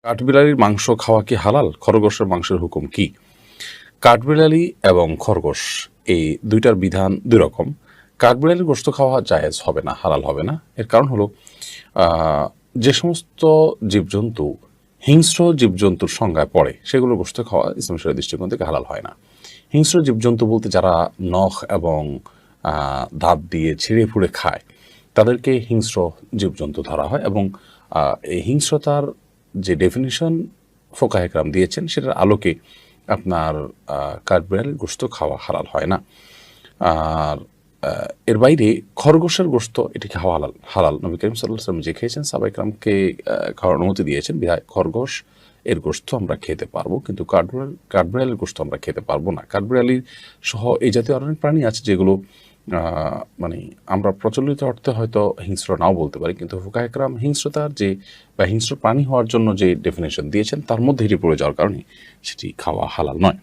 কাঠবিড়ালির মাংস খাওয়া কি হালাল? খরগোশের মাংসের হুকুম কি? কাঠবিড়ালি এবং খরগোশ এই দুইটার বিধান দুই রকম। কাঠবিড়ালির গোশত খাওয়া জায়েজ হবে না, হালাল হবে না। এর কারণ হলো যে সমস্ত জীবজন্তু হিংস্র জীবজন্তুর সংজ্ঞায় পড়ে সেগুলোর গোশত খাওয়া ইসলাম শরীয়তের দৃষ্টিকোণ থেকে হালাল হয় না। হিংস্র জীবজন্তু বলতে যারা নখ এবং দাঁত দিয়ে ছিঁড়ে ফুঁড়ে খায় তাদেরকে হিংস্র জীবজন্তু ধরা হয় এবং এই হিংস্রতার যে ডেফিনিশন ফোকাহে কেরাম দিয়েছেন সেটার আলোকে আপনার কাঠবিড়ালির গোশত খাওয়া হালাল হয় না। আর এর বাইরে খরগোশের গোশত এটিকে খাওয়া হালাল হালাল নবী করিম সাল্লাল্লাহু আলাইহি ওয়াসাল্লাম যে খেয়েছেন সাহাবায়ে কেরামকে খাওয়ার অনুমতি দিয়েছেন বিধায় খরগোশ এর গোশত আমরা খেতে পারবো, কিন্তু কাঠবিড়ালির গোশত আমরা খেতে পারবো না। কাঠবিড়ালির সহ এই জাতীয় অনেক প্রাণী আছে যেগুলো মানে আমরা প্রচলিত অর্থে হয়তো হিংস্র নাও বলতে পারি, কিন্তু ফুকাহে কেরাম হিংস্রতার যে বা হিংস্র প্রাণী হওয়ার জন্য যে ডেফিনেশন দিয়েছেন তার মধ্যে এটি পড়ে যাওয়ার কারণে সেটি খাওয়া হালাল নয়।